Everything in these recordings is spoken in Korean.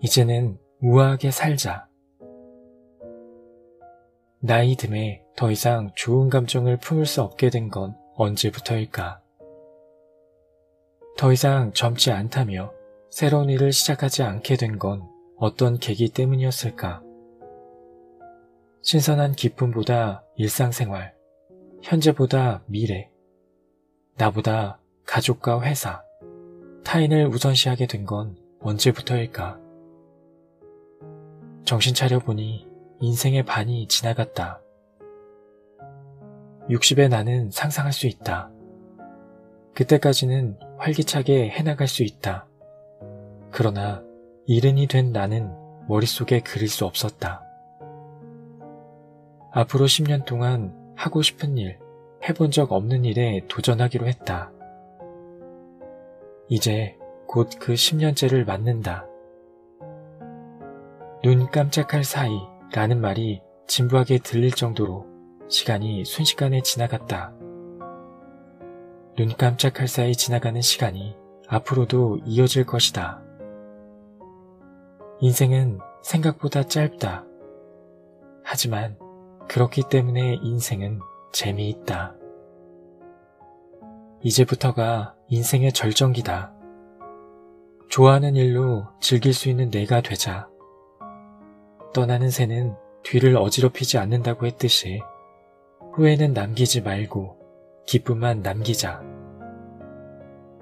이제는 우아하게 살자. 나이 듦에 더 이상 좋은 감정을 품을 수 없게 된 건 언제부터일까? 더 이상 젊지 않다며 새로운 일을 시작하지 않게 된 건 어떤 계기 때문이었을까? 신선한 기쁨보다 일상생활, 현재보다 미래, 나보다 가족과 회사, 타인을 우선시하게 된 건 언제부터일까? 정신 차려보니 인생의 반이 지나갔다. 60의 나는 상상할 수 있다. 그때까지는 활기차게 해나갈 수 있다. 그러나 이른이 된 나는 머릿속에 그릴 수 없었다. 앞으로 10년 동안 하고 싶은 일, 해본 적 없는 일에 도전하기로 했다. 이제 곧 그 10년째를 맞는다. 눈 깜짝할 사이 라는 말이 진부하게 들릴 정도로 시간이 순식간에 지나갔다. 눈 깜짝할 사이 지나가는 시간이 앞으로도 이어질 것이다. 인생은 생각보다 짧다. 하지만 그렇기 때문에 인생은 재미있다. 이제부터가 인생의 절정기다. 좋아하는 일로 즐길 수 있는 내가 되자. 떠나는 새는 뒤를 어지럽히지 않는다고 했듯이 후회는 남기지 말고 기쁨만 남기자.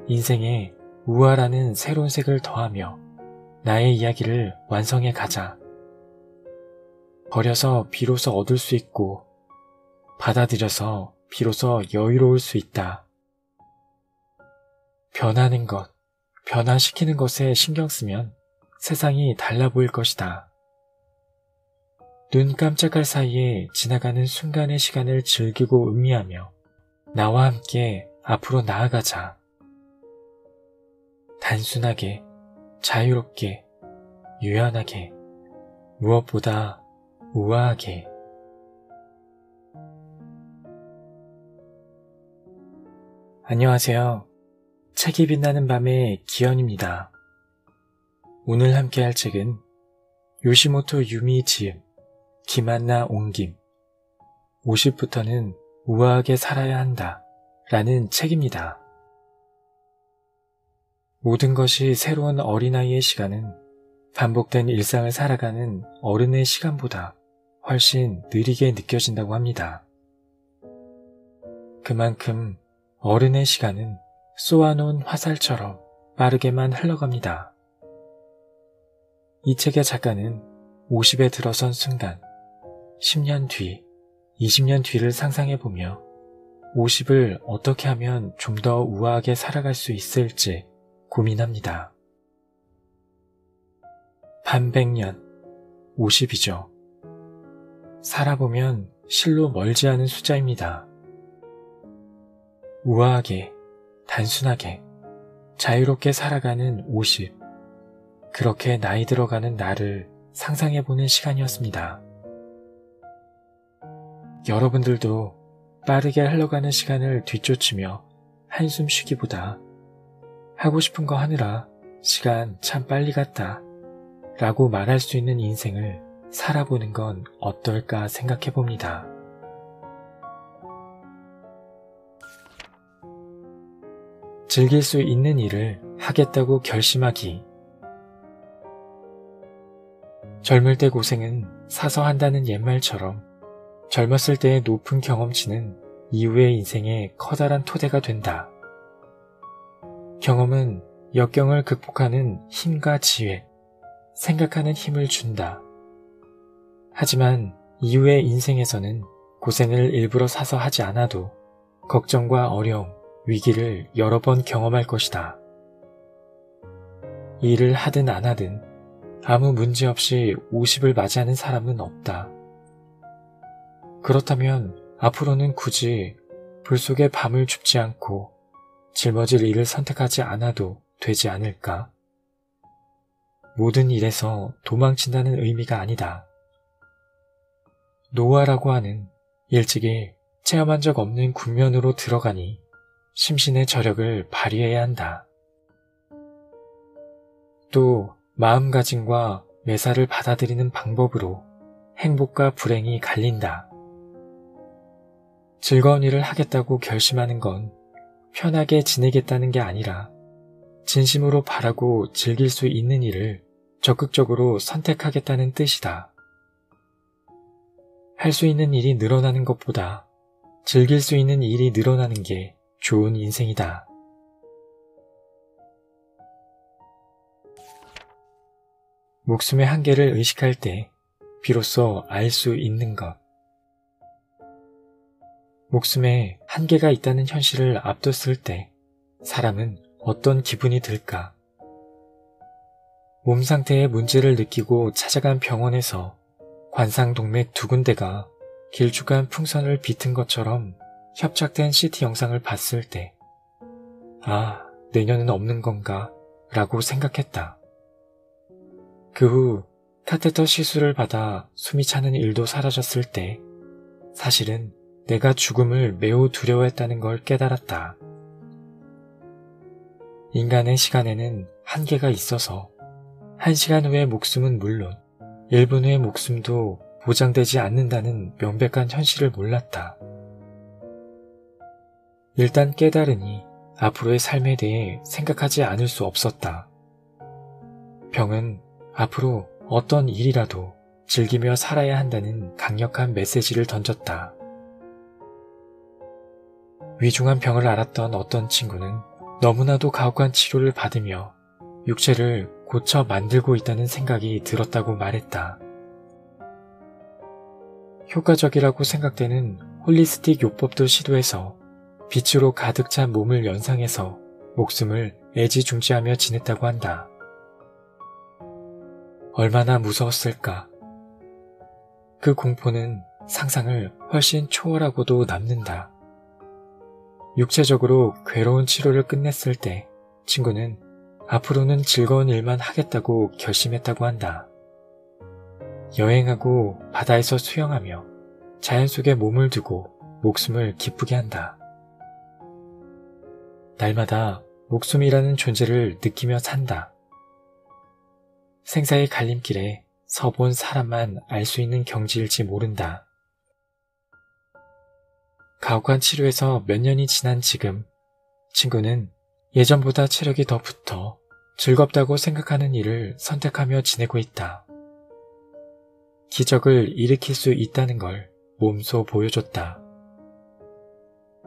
인생에 우아라는 새로운 색을 더하며 나의 이야기를 완성해 가자. 버려서 비로소 얻을 수 있고 받아들여서 비로소 여유로울 수 있다. 변하는 것, 변화시키는 것에 신경 쓰면 세상이 달라 보일 것이다. 눈 깜짝할 사이에 지나가는 순간의 시간을 즐기고 음미하며 나와 함께 앞으로 나아가자. 단순하게, 자유롭게, 유연하게, 무엇보다 우아하게. 안녕하세요. 책이 빛나는 밤의 기현입니다. 오늘 함께할 책은 요시모토 유미 지음, 김한나 옹김, 50부터는 우아하게 살아야 한다 라는 책입니다. 모든 것이 새로운 어린아이의 시간은 반복된 일상을 살아가는 어른의 시간보다 훨씬 느리게 느껴진다고 합니다. 그만큼 어른의 시간은 쏘아놓은 화살처럼 빠르게만 흘러갑니다. 이 책의 작가는 50에 들어선 순간 10년 뒤, 20년 뒤를 상상해보며 50을 어떻게 하면 좀 더 우아하게 살아갈 수 있을지 고민합니다. 반백년, 50이죠. 살아보면 실로 멀지 않은 숫자입니다. 우아하게, 단순하게, 자유롭게 살아가는 50. 그렇게 나이 들어가는 나를 상상해보는 시간이었습니다. 여러분들도 빠르게 흘러가는 시간을 뒤쫓으며 한숨 쉬기보다 하고 싶은 거 하느라 시간 참 빨리 갔다 라고 말할 수 있는 인생을 살아보는 건 어떨까 생각해봅니다. 즐길 수 있는 일을 하겠다고 결심하기. 젊을 때 고생은 사서 한다는 옛말처럼 젊었을 때의 높은 경험치는 이후의 인생의 커다란 토대가 된다. 경험은 역경을 극복하는 힘과 지혜, 생각하는 힘을 준다. 하지만 이후의 인생에서는 고생을 일부러 사서 하지 않아도 걱정과 어려움, 위기를 여러 번 경험할 것이다. 일을 하든 안 하든 아무 문제 없이 50을 맞이하는 사람은 없다. 그렇다면 앞으로는 굳이 불 속에 밤을 줍지 않고 짊어질 일을 선택하지 않아도 되지 않을까? 모든 일에서 도망친다는 의미가 아니다. 노화라고 하는 일찍이 체험한 적 없는 국면으로 들어가니 심신의 저력을 발휘해야 한다. 또 마음가짐과 매사를 받아들이는 방법으로 행복과 불행이 갈린다. 즐거운 일을 하겠다고 결심하는 건 편하게 지내겠다는 게 아니라 진심으로 바라고 즐길 수 있는 일을 적극적으로 선택하겠다는 뜻이다. 할 수 있는 일이 늘어나는 것보다 즐길 수 있는 일이 늘어나는 게 좋은 인생이다. 목숨의 한계를 의식할 때 비로소 알 수 있는 것. 목숨에 한계가 있다는 현실을 앞뒀을 때 사람은 어떤 기분이 들까? 몸 상태에 문제를 느끼고 찾아간 병원에서 관상동맥 2군데가 길쭉한 풍선을 비튼 것처럼 협착된 CT 영상을 봤을 때 아, 내년은 없는 건가? 라고 생각했다. 그 후 카테터 시술을 받아 숨이 차는 일도 사라졌을 때 사실은 내가 죽음을 매우 두려워했다는 걸 깨달았다. 인간의 시간에는 한계가 있어서 1시간 후의 목숨은 물론 1분 후의 목숨도 보장되지 않는다는 명백한 현실을 몰랐다. 일단 깨달으니 앞으로의 삶에 대해 생각하지 않을 수 없었다. 병은 앞으로 어떤 일이라도 즐기며 살아야 한다는 강력한 메시지를 던졌다. 위중한 병을 앓았던 어떤 친구는 너무나도 가혹한 치료를 받으며 육체를 고쳐 만들고 있다는 생각이 들었다고 말했다. 효과적이라고 생각되는 홀리스틱 요법도 시도해서 빛으로 가득 찬 몸을 연상해서 목숨을 애지중지하며 지냈다고 한다. 얼마나 무서웠을까. 그 공포는 상상을 훨씬 초월하고도 남는다. 육체적으로 괴로운 치료를 끝냈을 때 친구는 앞으로는 즐거운 일만 하겠다고 결심했다고 한다. 여행하고 바다에서 수영하며 자연 속에 몸을 두고 목숨을 기쁘게 한다. 날마다 목숨이라는 존재를 느끼며 산다. 생사의 갈림길에 서본 사람만 알 수 있는 경지일지 모른다. 가혹한 치료에서 몇 년이 지난 지금 친구는 예전보다 체력이 더 붙어 즐겁다고 생각하는 일을 선택하며 지내고 있다. 기적을 일으킬 수 있다는 걸 몸소 보여줬다.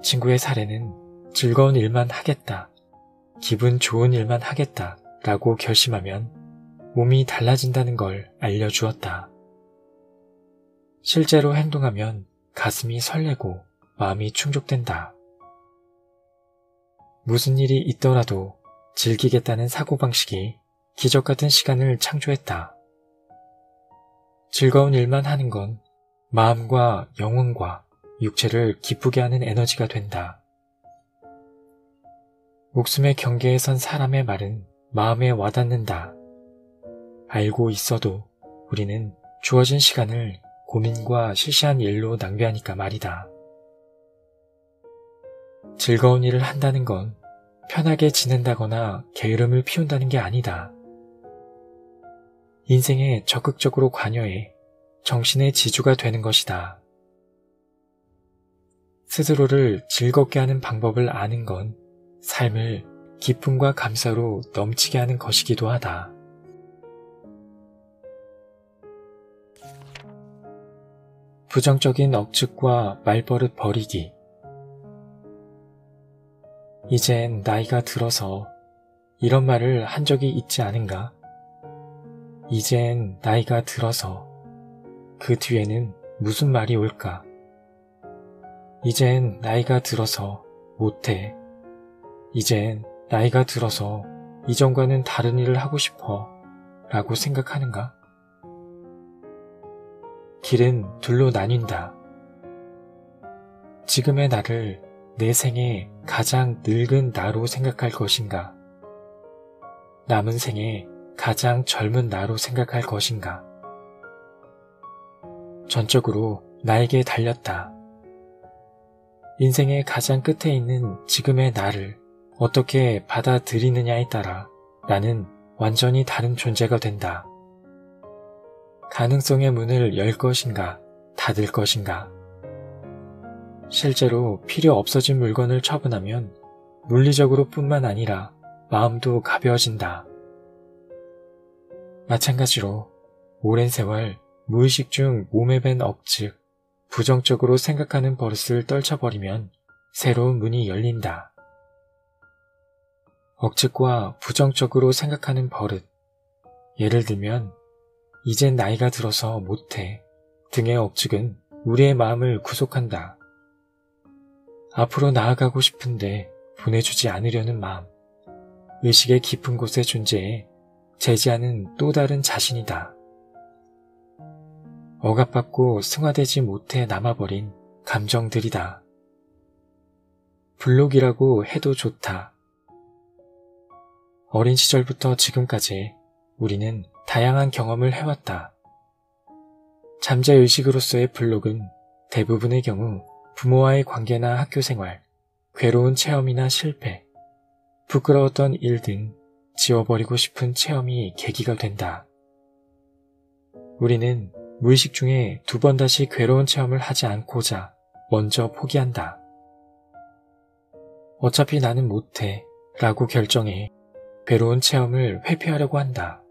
친구의 사례는 즐거운 일만 하겠다, 기분 좋은 일만 하겠다 라고 결심하면 몸이 달라진다는 걸 알려주었다. 실제로 행동하면 가슴이 설레고 마음이 충족된다. 무슨 일이 있더라도 즐기겠다는 사고방식이 기적같은 시간을 창조했다. 즐거운 일만 하는 건 마음과 영혼과 육체를 기쁘게 하는 에너지가 된다. 목숨의 경계에 선 사람의 말은 마음에 와닿는다. 알고 있어도 우리는 주어진 시간을 고민과 시시한 일로 낭비하니까 말이다. 즐거운 일을 한다는 건 편하게 지낸다거나 게으름을 피운다는 게 아니다. 인생에 적극적으로 관여해 정신의 지주가 되는 것이다. 스스로를 즐겁게 하는 방법을 아는 건 삶을 기쁨과 감사로 넘치게 하는 것이기도 하다. 부정적인 억측과 말버릇 버리기. 이젠 나이가 들어서 이런 말을 한 적이 있지 않은가? 이젠 나이가 들어서 그 뒤에는 무슨 말이 올까? 이젠 나이가 들어서 못해. 이젠 나이가 들어서 이전과는 다른 일을 하고 싶어 라고 생각하는가? 길은 둘로 나뉜다. 지금의 나를 내 생에 가장 늙은 나로 생각할 것인가? 남은 생에 가장 젊은 나로 생각할 것인가? 전적으로 나에게 달렸다. 인생의 가장 끝에 있는 지금의 나를 어떻게 받아들이느냐에 따라 나는 완전히 다른 존재가 된다. 가능성의 문을 열 것인가, 닫을 것인가. 실제로 필요 없어진 물건을 처분하면 물리적으로 뿐만 아니라 마음도 가벼워진다. 마찬가지로 오랜 세월 무의식 중 몸에 밴 억측, 부정적으로 생각하는 버릇을 떨쳐버리면 새로운 문이 열린다. 억측과 부정적으로 생각하는 버릇, 예를 들면 이젠 나이가 들어서 못해 등의 억측은 우리의 마음을 구속한다. 앞으로 나아가고 싶은데 보내주지 않으려는 마음, 의식의 깊은 곳에 존재해 제지하는 또 다른 자신이다. 억압받고 승화되지 못해 남아버린 감정들이다. 블록이라고 해도 좋다. 어린 시절부터 지금까지 우리는 다양한 경험을 해왔다. 잠재의식으로서의 블록은 대부분의 경우 부모와의 관계나 학교생활, 괴로운 체험이나 실패, 부끄러웠던 일 등 지워버리고 싶은 체험이 계기가 된다. 우리는 무의식 중에 2번 다시 괴로운 체험을 하지 않고자 먼저 포기한다. 어차피 나는 못해 라고 결정해 괴로운 체험을 회피하려고 한다.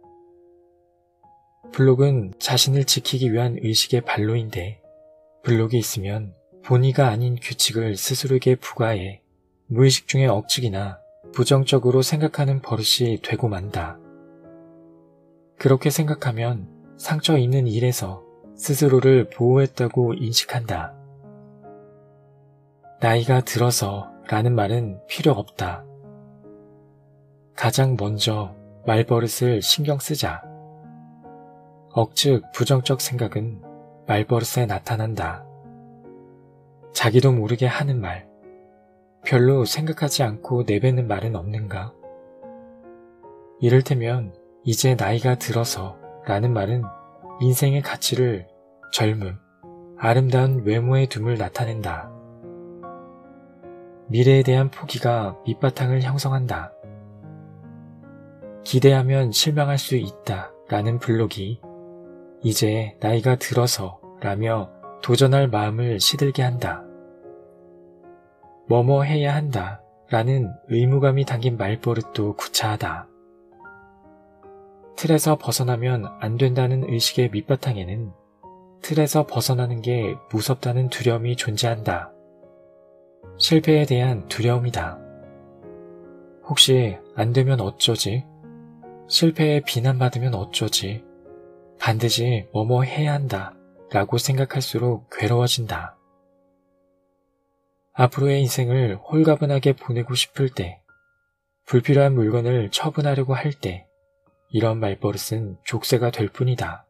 블록은 자신을 지키기 위한 의식의 발로인데 블록이 있으면 본의가 아닌 규칙을 스스로에게 부과해 무의식 중의 억측이나 부정적으로 생각하는 버릇이 되고 만다. 그렇게 생각하면 상처 있는 일에서 스스로를 보호했다고 인식한다. 나이가 들어서 라는 말은 필요 없다. 가장 먼저 말버릇을 신경 쓰자. 억측, 부정적 생각은 말버릇에 나타난다. 자기도 모르게 하는 말, 별로 생각하지 않고 내뱉는 말은 없는가? 이를테면 이제 나이가 들어서 라는 말은 인생의 가치를 젊음, 아름다운 외모에 둠을 나타낸다. 미래에 대한 포기가 밑바탕을 형성한다. 기대하면 실망할 수 있다 라는 블록이 이제 나이가 들어서 라며 도전할 마음을 시들게 한다. 뭐뭐 해야 한다 라는 의무감이 담긴 말버릇도 구차하다. 틀에서 벗어나면 안 된다는 의식의 밑바탕에는 틀에서 벗어나는 게 무섭다는 두려움이 존재한다. 실패에 대한 두려움이다. 혹시 안 되면 어쩌지? 실패에 비난받으면 어쩌지? 반드시 뭐뭐 해야 한다 라고 생각할수록 괴로워진다. 앞으로의 인생을 홀가분하게 보내고 싶을 때, 불필요한 물건을 처분하려고 할 때 이런 말버릇은 족쇄가 될 뿐이다.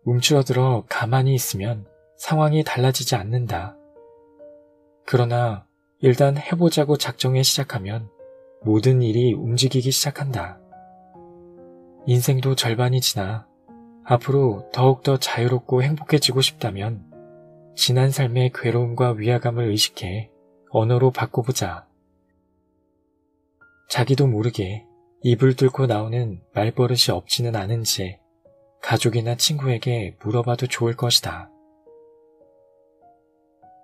움츠러들어 가만히 있으면 상황이 달라지지 않는다. 그러나 일단 해보자고 작정해 시작하면 모든 일이 움직이기 시작한다. 인생도 절반이 지나 앞으로 더욱더 자유롭고 행복해지고 싶다면 지난 삶의 괴로움과 위화감을 의식해 언어로 바꿔보자. 자기도 모르게 입을 뚫고 나오는 말버릇이 없지는 않은지 가족이나 친구에게 물어봐도 좋을 것이다.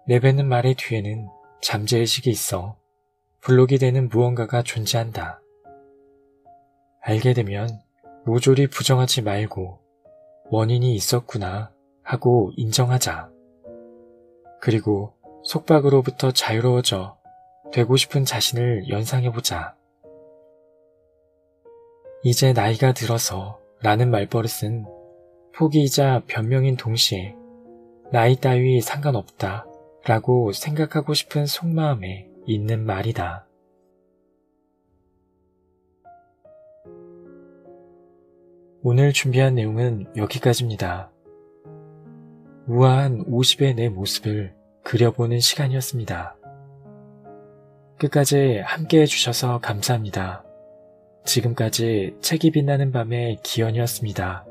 내뱉는 말의 뒤에는 잠재의식이 있어 블록이 되는 무언가가 존재한다. 알게 되면 모조리 부정하지 말고 원인이 있었구나 하고 인정하자. 그리고 속박으로부터 자유로워져 되고 싶은 자신을 연상해보자. 이제 나이가 들어서 라는 말버릇은 포기이자 변명인 동시에 나이 따위 상관없다 라고 생각하고 싶은 속마음에 있는 말이다. 오늘 준비한 내용은 여기까지입니다. 우아한 50의 내 모습을 그려보는 시간이었습니다. 끝까지 함께 해주셔서 감사합니다. 지금까지 책이 빛나는 밤의 기현이었습니다.